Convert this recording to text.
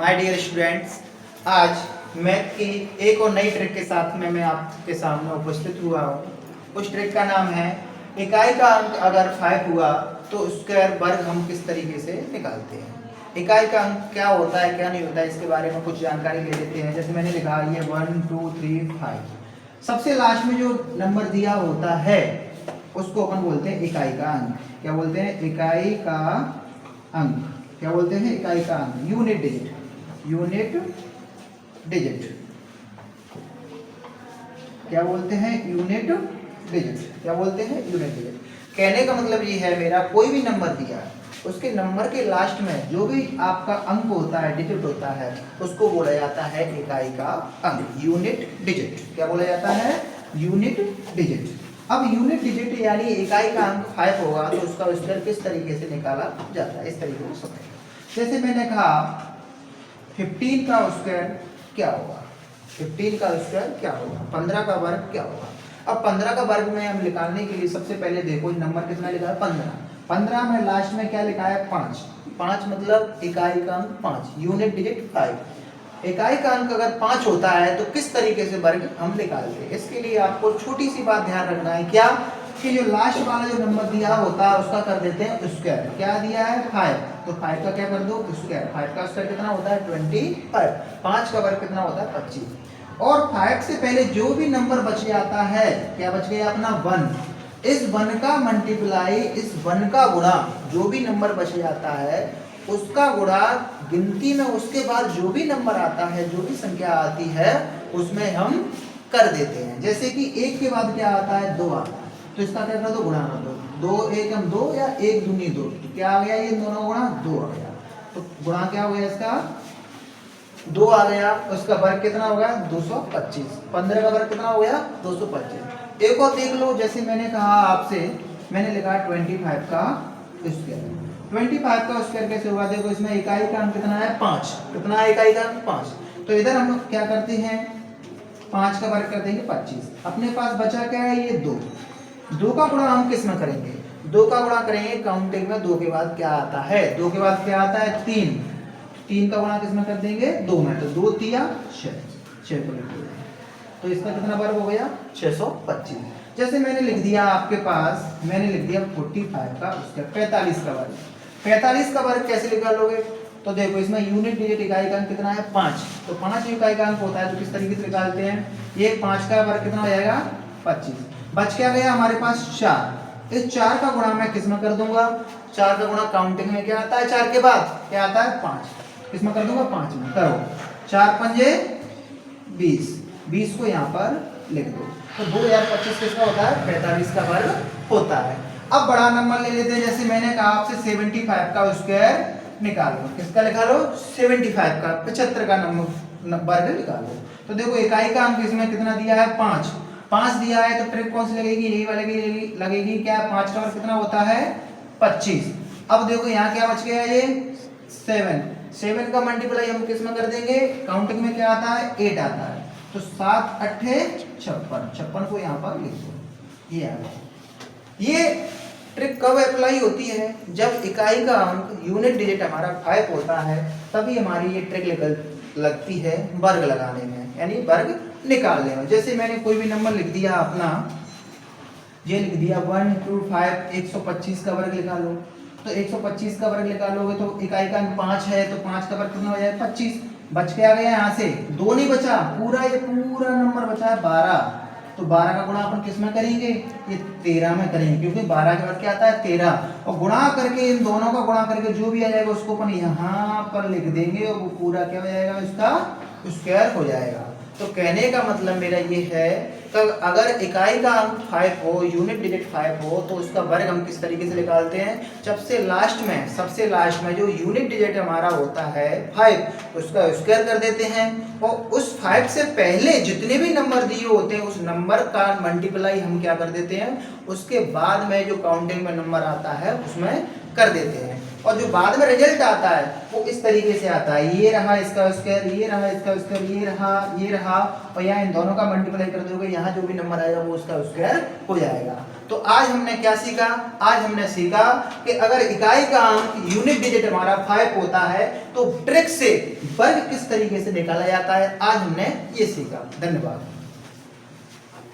My dear students, आज math की एक और नई ट्रिक के साथ में मैं आपके सामने उपस्थित हुआ हूँ। उस ट्रिक का नाम है इकाई का अंक अगर 5 हुआ तो स्क्वायर वर्ग हम किस तरीके से निकालते हैं। इकाई का अंक क्या होता है क्या नहीं होता है इसके बारे में कुछ जानकारी ले लेते हैं। जैसे मैंने लिखा ये 1 2 3 5, सबसे लास्ट में जो नंबर दिया होता है उसको अपन बोलते हैं इकाई का अंक। क्या बोलते हैं? इकाई का अंक। क्या बोलते हैं? इकाई का अंक, यूनिट डिजिट। यूनिट डिजिट क्या बोलते हैं? Unit digit. क्या बोलते हैं? Unit digit. कहने का मतलब ये है मेरा कोई भी नंबर दिया है उसके नंबर के लास्ट में जो भी आपका अंक होता है, डिजिट होता है, उसको बोला जाता है इकाई का अंक, यूनिट डिजिट। क्या बोला जाता है? Unit digit. अब यूनिट डिजिट यानी इकाई का अंक 5 होगा तो उसका स्क्वायर किस तरीके से निकाला जाता है, इस तरीके से समझें। जैसे मैंने कहा 15 का स्क्वायर क्या होगा? 15 का स्क्वायर क्या होगा? 15 का वर्ग क्या होगा? अब 15 का वर्ग में हम निकालने के लिए सबसे पहले देखो नंबर कितना लिखा है? 15। 15 में लास्ट में क्या लिखा है? 5। 5 मतलब इकाई का अंक 5, यूनिट डिजिट 5। इकाई का अंक अगर 5 होता है तो किस तरीके से वर्ग हम निकालते हैं? इसके लिए आपको छोटी सी बात ध्यान रखना है, क्या कि जो लास्ट वाला जो नंबर दिया होता है उसका कर देते हैं स्क्वायर। क्या दिया है? 5, तो 5 का क्या कर दो? स्क्वायर। 5 का स्क्वायर कितना होता है? 25। 5 का वर्ग कितना होता है? 25। और 5 से पहले जो भी नंबर बच जाता है, क्या बच गया अपना? 1। इस 1 का मल्टीप्लाई, इस 1 का गुणा, जो भी नंबर बच जाता है उसका गुणा गिनती में उसके बाद जो भी नंबर आता है, जो भी संख्या आती है उसमें हम कर देते हैं। जैसे कि 1 के बाद क्या आता है? 2 आता है, तो इसका क्या कर दो? गुणा कर दो। 2 1 2 या 1 दूनी 2, तो क्या आ गया? ये दोनों गुणा 2 आ गया, तो गुणा क्या हो गया इसका? 2 आ गया। उसका वर्ग कितना हो गया? 225। 15 का वर्ग कितना हो गया? 225। एक और देख लो, जैसे मैंने कहा आपसे, मैंने लिखा 25 का स्क्वायर। 25 का स्क्वायर कैसे होगा? देखो इसमें इकाई का अंक कितना है? 5। कितना है इकाई का अंक? 5। तो इधर हम क्या करते हैं? 5 का वर्ग कर देंगे 25। अपने पास बचा क्या है? ये 2। 2 का गुणा हम किस में करेंगे? 2 का गुणा करेंगे काउंटिंग में। 2 के बाद क्या आता है? 2 के बाद क्या आता है? 3। 3 का गुणा किस में कर देंगे? 2 में, तो 2 3 6, 6 को लिख दिया। तो इसका कितना वर्ग हो गया? 625। जैसे मैंने लिख दिया आपके पास, मैंने लिख दिया 45 का स्क्वायर, 45 का वर्ग। 45 का वर्ग कैसे निकालोगे? तो देखो इसमें यूनिट डिजिट इकाई का अंक कितना है? 5। तो 5 इकाई का अंक होता है, तो किस तरीके से निकालते हैं? ये 5 का वर्ग कितना हो जाएगा? 25। बच क्या गया हमारे पास? 4। इस 4 का गुणा मैं किस में कर दूंगा? 4 का गुणा काउंटिंग में क्या आता है? 4 के बाद क्या आता है? 5। किस में कर दूंगा? 5 में। करो 4 पंजे 20, 20 को यहाँ पर लिख दो। तो 2025 किसका होता है? 45 का वर्ग होता है। अब बड़ा नंबर ले लेते हैं। जैसे मैंने कहा आपसे 75 का स्क्वायर निकालो। किसका निकालो? 75 का, 75 का नंबर वर्ग निकालो। तो देखो इकाई का अंक इसमें कितना दिया है? 5। 5 दिया है तो ट्रिक कौन सी लगेगी? यही वाली लगेगी। क्या 5 का वर्ग कितना होता है? 25। अब देखो यहाँ क्या बच गया? ये 7। 7 का मल्टीप्लाई हम किस में कर देंगे? काउंटिंग में क्या आता है? 8 आता है। तो 7 8 56, 56 को यहाँ पर लिख दो। ये आ गया। ये ट्रिक कब अप्लाई होती है? जब इकाई का अंक यूनिट डिजिट हमारा 5 होता है, तभी हमारी ये ट्रिक लगती है वर्ग लगाने में, यानी वर्ग निकालने में। जैसे मैंने कोई भी नंबर लिख दिया अपना, ये लिख दिया 1 2 5, 125 का वर्ग निकालो। तो 125 का वर्ग निकालोगे तो इकाई का अंक 5 है, तो 5 का वर्ग कितना हो जाएगा? 25। बच के आ गया यहाँ से 2 नहीं बचा, पूरा ये पूरा नंबर बचा है 12। तो 12 का गुणा अपन किस में करेंगे? ये 13 में करेंगे, क्योंकि 12 के बाद क्या आता है? 13। और गुणा करके इन दोनों का गुणा करके जो भी आ जाएगा उसको अपन यहाँ पर लिख देंगे और वो पूरा क्या हो जाएगा? इसका स्क्वायर हो जाएगा। तो कहने का मतलब मेरा ये है कि अगर इकाई का अंक 5 हो, यूनिट डिजिट 5 हो, तो उसका वर्ग हम किस तरीके से निकालते हैं? सबसे लास्ट में जो यूनिट डिजिट हमारा होता है 5, उसका स्क्वायर कर देते हैं। और उस 5 से पहले जितने भी नंबर दिए होते हैं उस नंबर का मल्टीप्लाई हम क्या कर देते हैं? उसके बाद में जो काउंटिंग में नंबर आता है उसमें कर देते हैं। और जो बाद में रिजल्ट आता है वो इस तरीके से आता है। ये रहा इसका स्क्वायर, ये रहा इसका स्क्वायर, ये रहा, और यहाँ इन दोनों का मल्टीप्लाई कर दोगे, यहाँ जो भी नंबर आएगा वो उसका स्क्वायर हो जाएगा। तो आज हमने क्या सीखा? आज हमने सीखा कि अगर इकाई का अंक यूनिट डिजिट हमारा 5 होता है तो ट्रिक से वर्ग किस तरीके से निकाला जाता है, आज हमने ये सीखा। धन्यवाद।